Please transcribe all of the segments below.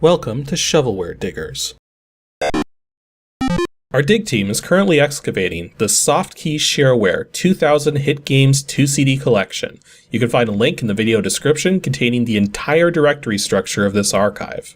Welcome to Shovelware Diggers. Our dig team is currently excavating the Softkey Shareware 2000 Hit Games 2 CD collection. You can find a link in the video description containing the entire directory structure of this archive.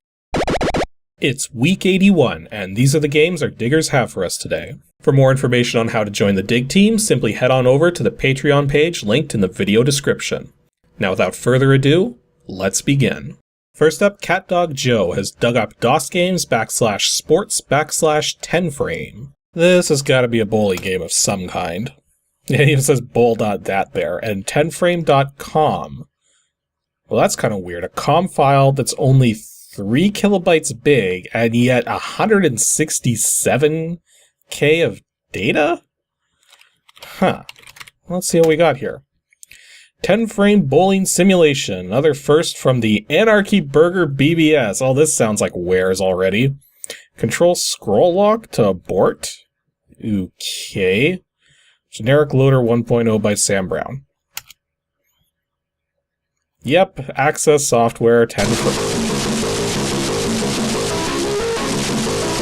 It's week 81, and these are the games our diggers have for us today. For more information on how to join the dig team, simply head on over to the Patreon page linked in the video description. Now without further ado, let's begin. First up, CatDog Joe has dug up DOSGAMES /sports/10frame. This has got to be a bowling game of some kind. It even says bowl.dat there, and 10frame.com. Well, that's kind of weird. A COM file that's only 3 kilobytes big, and yet 167K of data? Huh. Let's see what we got here. 10-frame bowling simulation, another first from the Anarchy Burger BBS. Oh, this sounds like wares already. Control scroll lock to abort. Okay. Generic loader 1.0 by Sam Brown. Yep, access software 10 frame.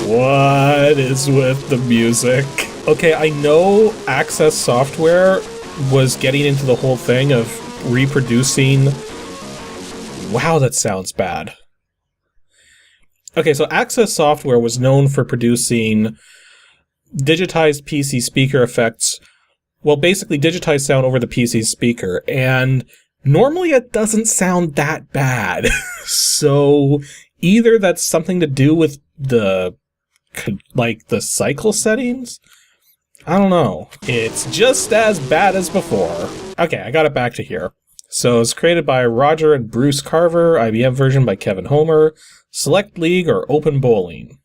What is with the music? Okay, I know access software was getting into the whole thing of reproducing... Wow, that sounds bad. Okay, so Access Software was known for producing digitized PC speaker effects. Well, basically digitized sound over the PC speaker, and normally it doesn't sound that bad. So either that's something to do with the cycle settings? I don't know. It's just as bad as before. Okay, I got it back to here. So it's created by Roger and Bruce Carver, IBM version by Kevin Homer, Select League or Open Bowling.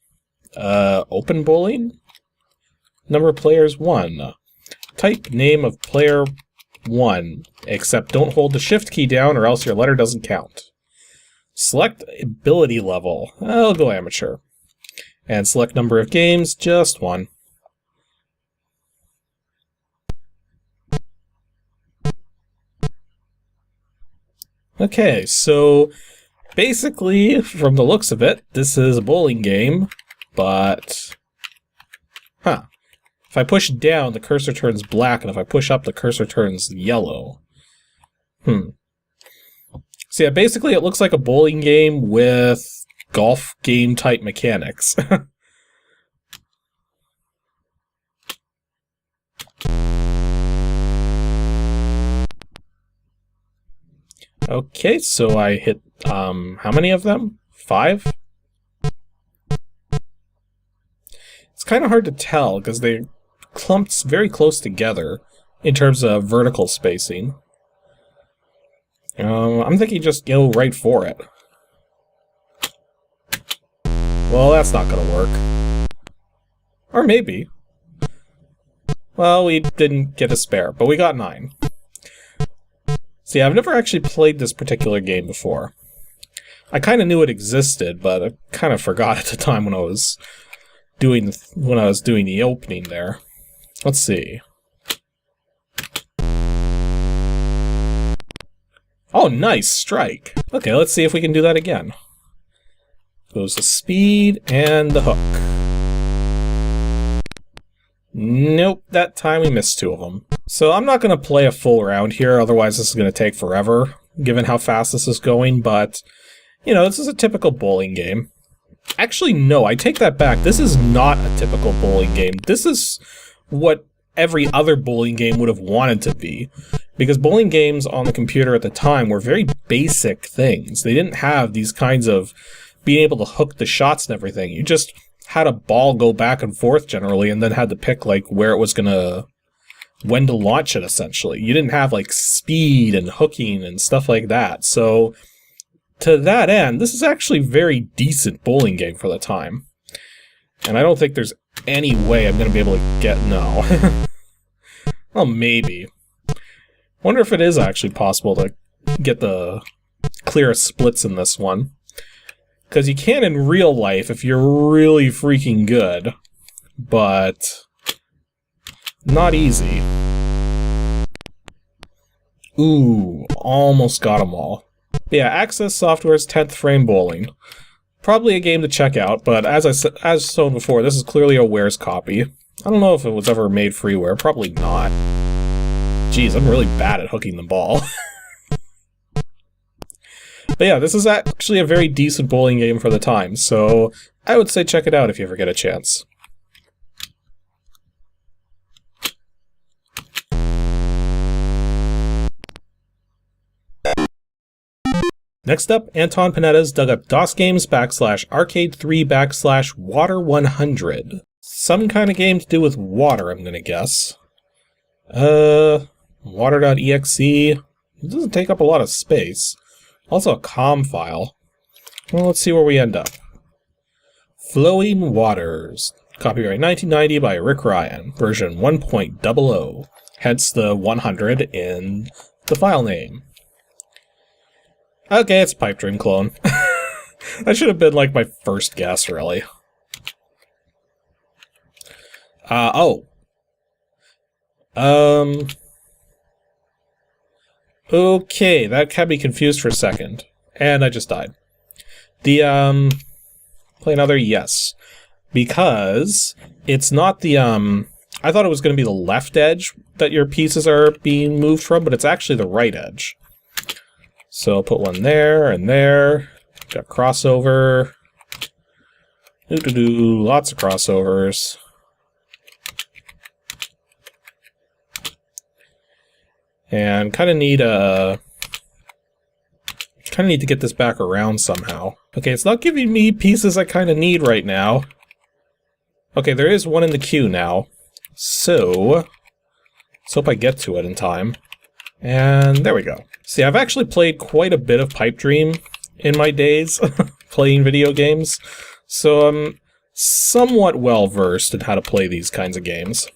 Open Bowling? Number of players 1. Type name of player 1, except don't hold the shift key down or else your letter doesn't count. Select ability level. I'll go amateur. And select number of games, just 1. Okay, so basically, from the looks of it, this is a bowling game, but... Huh. If I push down, the cursor turns black, and if I push up, the cursor turns yellow. So yeah, basically it looks like a bowling game with golf game-type mechanics. Okay, so I hit, how many of them? 5? It's kind of hard to tell, because they clumped very close together in terms of vertical spacing. I'm thinking just go right for it. Well, that's not gonna work. Or maybe. Well, we didn't get a spare, but we got 9. See, I've never actually played this particular game before. I kind of knew it existed, but I kind of forgot at the time when I was doing the opening there. Let's see. Oh, nice strike. Okay, let's see if we can do that again. Goes the speed and the hook. Nope, that time we missed 2 of them. So I'm not going to play a full round here, otherwise this is going to take forever, given how fast this is going, but, you know, this is a typical bowling game. Actually, no, I take that back. This is not a typical bowling game. This is what every other bowling game would have wanted to be, because bowling games on the computer at the time were very basic things. They didn't have these kinds of being able to hook the shots and everything. You just had a ball go back and forth generally, and then had to pick like where it was gonna, when to launch it essentially. You didn't have like speed and hooking and stuff like that. So to that end, this is actually a very decent bowling game for the time. And I don't think there's any way I'm gonna be able to get, no. Well, maybe. Wonder if it is actually possible to get the clear splits in this one. Because you can in real life if you're really freaking good, but not easy. Ooh, almost got them all. But yeah, Access Software's 10th frame bowling. Probably a game to check out, but as shown before, this is clearly a warez copy. I don't know if it was ever made freeware. Probably not. Jeez, I'm really bad at hooking the ball. But yeah, this is actually a very decent bowling game for the time, so I would say check it out if you ever get a chance. Next up, Anton Panetta's dug up DOSGAMES /arcade3 /water 100. Some kind of game to do with water, I'm gonna guess. Water.exe. It doesn't take up a lot of space. Also a COM file. Well, let's see where we end up. Flowing Waters. Copyright 1990 by Rick Ryan. Version 1.00. Hence the 100 in the file name. Okay, it's a Pipe Dream clone. That should have been like my first guess, really. Okay, that had me confused for a second. And I just died. Play another? Yes. Because it's not the, I thought it was going to be the left edge that your pieces are being moved from, but it's actually the right edge. So I'll put one there and there. Got crossover. Lots of crossovers. And kind of need to get this back around somehow. Okay, it's not giving me pieces I kind of need right now. Okay, there is one in the queue now. So let's hope I get to it in time. And there we go. See, I've actually played quite a bit of Pipe Dream in my days, playing video games, so I'm somewhat well-versed in how to play these kinds of games.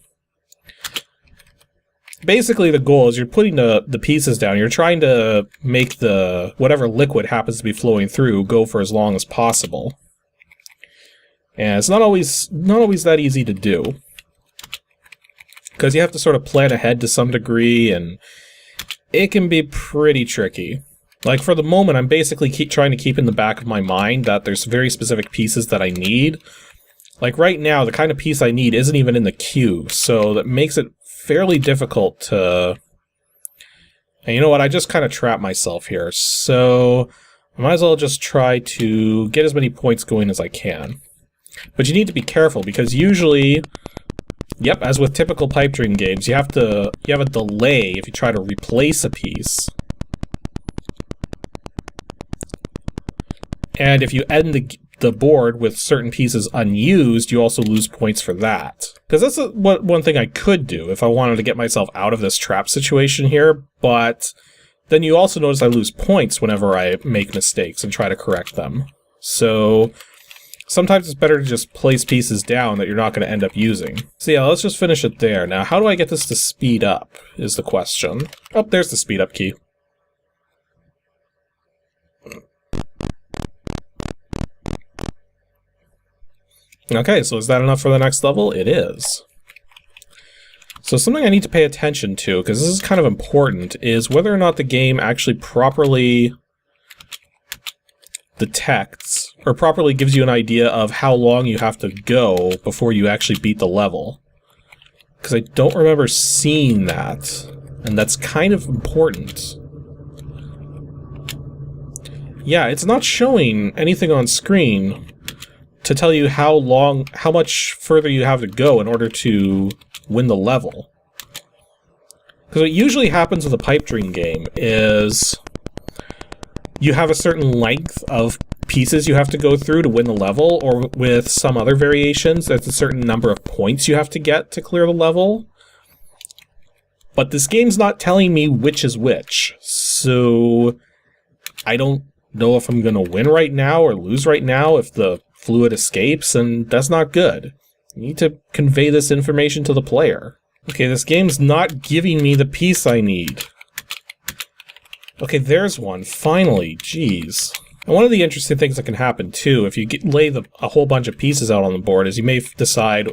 Basically, the goal is you're putting the pieces down, you're trying to make the whatever liquid happens to be flowing through go for as long as possible. And it's not always that easy to do, because you have to sort of plan ahead to some degree, and it can be pretty tricky. Like, for the moment, I'm basically trying to keep in the back of my mind that there's very specific pieces that I need. Like, right now, the kind of piece I need isn't even in the queue, so that makes it fairly difficult to... And you know what, I just kind of trapped myself here, so I might as well just try to get as many points going as I can. But you need to be careful, because usually... Yep, as with typical Pipe Dream games, you have a delay if you try to replace a piece. And if you end the board with certain pieces unused, you also lose points for that. Because that's one thing I could do if I wanted to get myself out of this trap situation here, but then you also notice I lose points whenever I make mistakes and try to correct them. So sometimes it's better to just place pieces down that you're not going to end up using. So yeah, let's just finish it there. Now, how do I get this to speed up, is the question. Oh, there's the speed up key. Okay, so is that enough for the next level? It is. So something I need to pay attention to, because this is kind of important, is whether or not the game actually properly detects, or properly gives you an idea of how long you have to go before you actually beat the level. Because I don't remember seeing that, and that's kind of important. Yeah, it's not showing anything on screen to tell you how much further you have to go in order to win the level. Because what usually happens with a Pipe Dream game is you have a certain length of pieces you have to go through to win the level, or with some other variations, there's a certain number of points you have to get to clear the level. But this game's not telling me which is which, so I don't know if I'm going to win right now or lose right now if the fluid escapes, and that's not good. You need to convey this information to the player. Okay, this game's not giving me the piece I need. Okay, there's one, finally, jeez. And one of the interesting things that can happen, too, if you lay a whole bunch of pieces out on the board, is you may decide...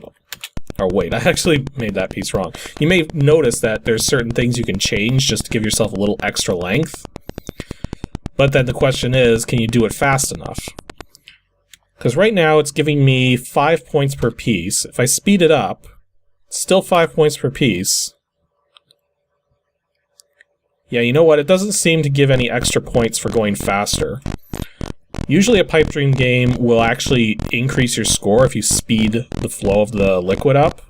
Or wait, I actually made that piece wrong. You may notice that there's certain things you can change just to give yourself a little extra length. But then the question is, can you do it fast enough? Because right now it's giving me 5 points per piece. If I speed it up, it's still 5 points per piece. Yeah, you know what? It doesn't seem to give any extra points for going faster. Usually a pipe dream game will actually increase your score if you speed the flow of the liquid up.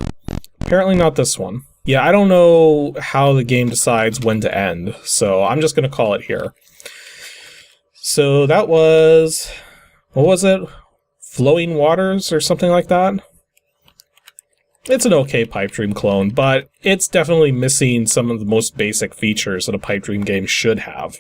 Apparently not this one. Yeah, I don't know how the game decides when to end, so I'm just going to call it here. So that was... what was it? Flowing Waters or something like that? It's an okay pipe dream clone, but it's definitely missing some of the most basic features that a pipe dream game should have.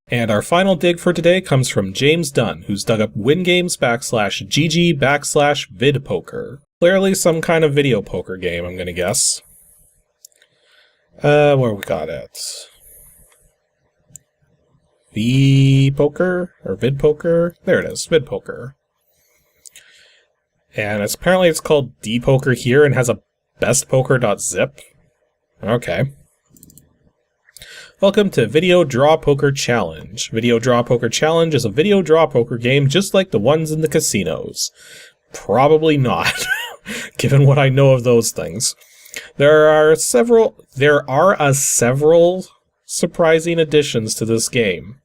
And our final dig for today comes from James Dunn, who's dug up WINGAMES/GG/VIDPOKER. Clearly some kind of video poker game, I'm gonna guess. Where we got it? VPoker or VidPoker? There it is, VidPoker. And apparently it's called DPoker here and has a bestpoker.zip. Okay. Welcome to Video Draw Poker Challenge. Video Draw Poker Challenge is a video draw poker game just like the ones in the casinos. Probably not, given what I know of those things. There are several surprising additions to this game.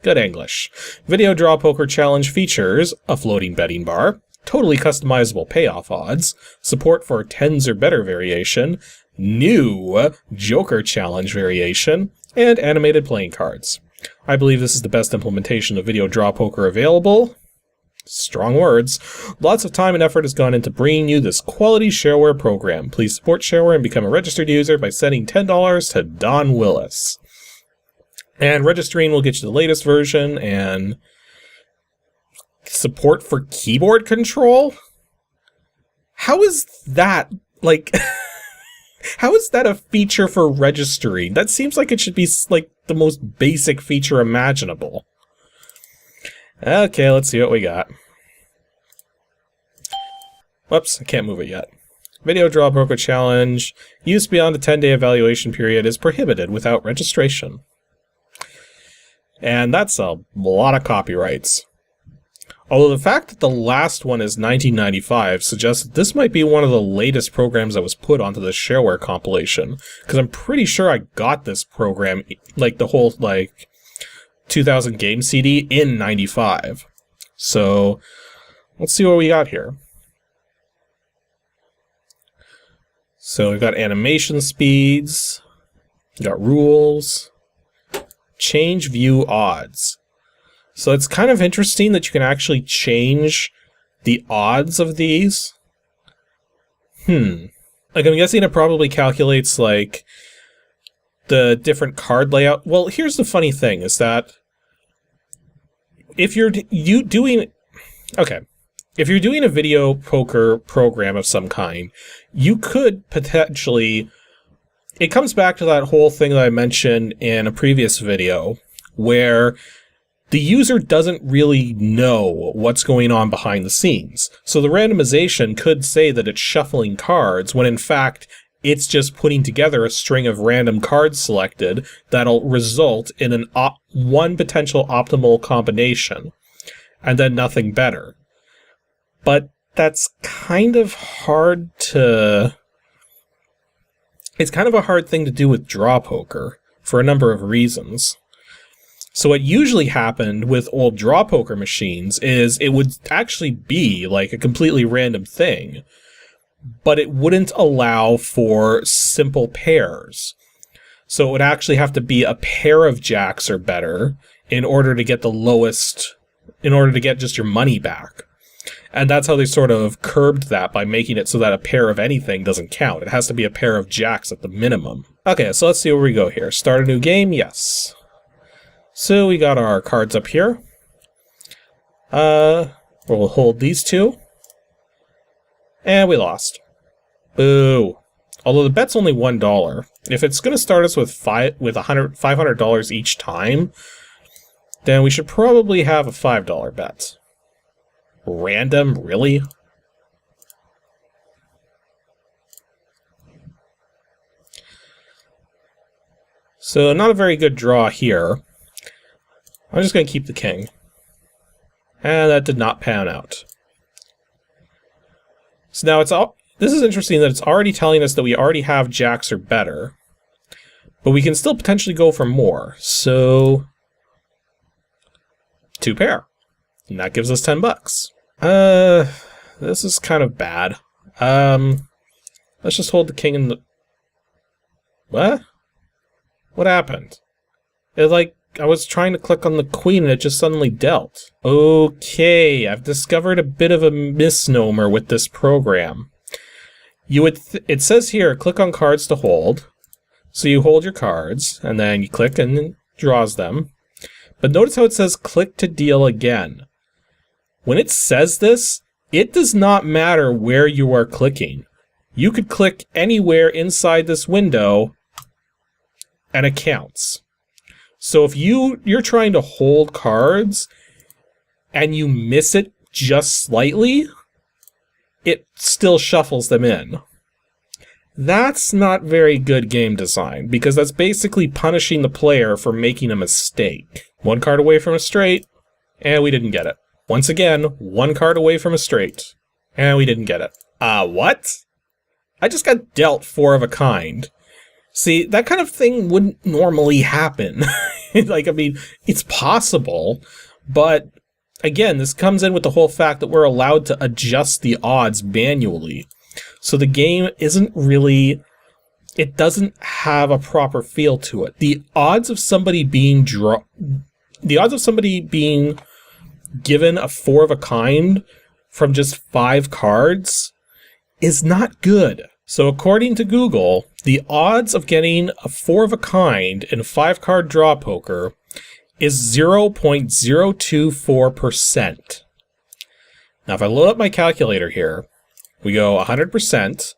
Good English. Video Draw Poker Challenge features a floating betting bar, totally customizable payoff odds, support for tens or better variation, new Joker Challenge variation, and animated playing cards. I believe this is the best implementation of Video Draw Poker available. Strong words. Lots of time and effort has gone into bringing you this quality Shareware program. Please support Shareware and become a registered user by sending $10 to Don Willis. And registering will get you the latest version and support for keyboard control? How is that, like, how is that a feature for registering? That seems like it should be, like, the most basic feature imaginable. Okay, let's see what we got. Whoops, I can't move it yet. Video Draw Poker Challenge. Use beyond the 10-day evaluation period is prohibited without registration. And that's a lot of copyrights. Although the fact that the last one is 1995 suggests that this might be one of the latest programs that was put onto the Shareware compilation. Because I'm pretty sure I got this program, like the whole, 2000 game CD in 95. So, let's see what we got here. So we've got animation speeds, we've got rules, change view odds. So it's kind of interesting that you can actually change the odds of these. Like, I'm guessing it probably calculates, like, the different card layout. Well, here's the funny thing, is that if you're doing a video poker program of some kind, you could potentially... It comes back to that whole thing that I mentioned in a previous video, where the user doesn't really know what's going on behind the scenes. So the randomization could say that it's shuffling cards, when in fact it's just putting together a string of random cards selected that'll result in one potential optimal combination, and then nothing better. But that's kind of hard to... It's kind of a hard thing to do with draw poker, for a number of reasons. So what usually happened with old draw poker machines is it would actually be like a completely random thing, but it wouldn't allow for simple pairs. So it would actually have to be a pair of jacks or better in order to get the lowest, in order to get just your money back. And that's how they sort of curbed that by making it so that a pair of anything doesn't count. It has to be a pair of jacks at the minimum. Okay, so let's see where we go here. Start a new game? Yes. So we got our cards up here. We'll hold these two. And we lost. Boo. Although the bet's only $1. If it's going to start us with $500 each time, then we should probably have a $5 bet. Random? Really? So not a very good draw here. I'm just going to keep the king. And that did not pan out. So now this is interesting that it's already telling us that we already have jacks or better. But we can still potentially go for more. So 2 pair. And that gives us 10 bucks. This is kind of bad. Let's just hold the king in the... What? What happened? I was trying to click on the queen and it just suddenly dealt. Okay, I've discovered a bit of a misnomer with this program. It says here, click on cards to hold. So you hold your cards, and then you click and it draws them. But notice how it says click to deal again. When it says this, it does not matter where you are clicking. You could click anywhere inside this window, and it counts. So if you're trying to hold cards, and you miss it just slightly, it still shuffles them in. That's not very good game design, because that's basically punishing the player for making a mistake. 1 card away from a straight, and we didn't get it. Once again, 1 card away from a straight, and we didn't get it. What? I just got dealt 4 of a kind. See, that kind of thing wouldn't normally happen. I mean, it's possible, but again, this comes in with the whole fact that we're allowed to adjust the odds manually. So the game isn't really... It doesn't have a proper feel to it. The odds of somebody being given a 4 of a kind from just 5 cards is not good. So according to Google, the odds of getting a 4 of a kind in 5-card draw poker is 0.024%. Now if I load up my calculator here, we go 100%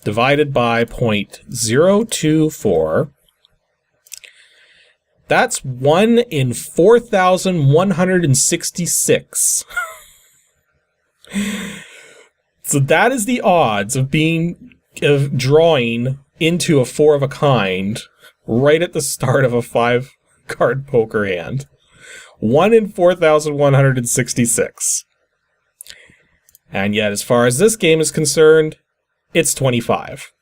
divided by 0.024. That's 1 in 4,166. So that is the odds of drawing into a 4 of a kind right at the start of a 5-card poker hand. 1 in 4,166. And yet, as far as this game is concerned, it's 25.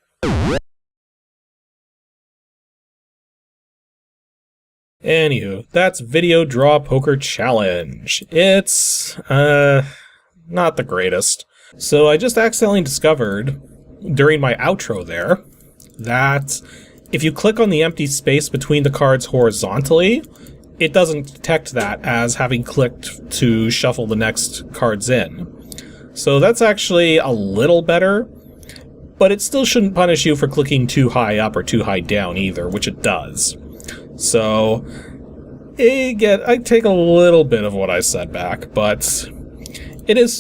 Anywho, that's Video Draw Poker Challenge. It's, not the greatest. So I just accidentally discovered, during my outro there, that if you click on the empty space between the cards horizontally, it doesn't detect that as having clicked to shuffle the next cards in. So that's actually a little better, but it still shouldn't punish you for clicking too high up or too high down either, which it does. So, I take a little bit of what I said back, but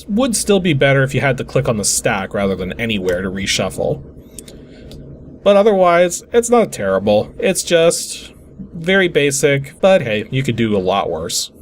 would still be better if you had to click on the stack rather than anywhere to reshuffle. But otherwise, it's not terrible. It's just very basic, but hey, you could do a lot worse.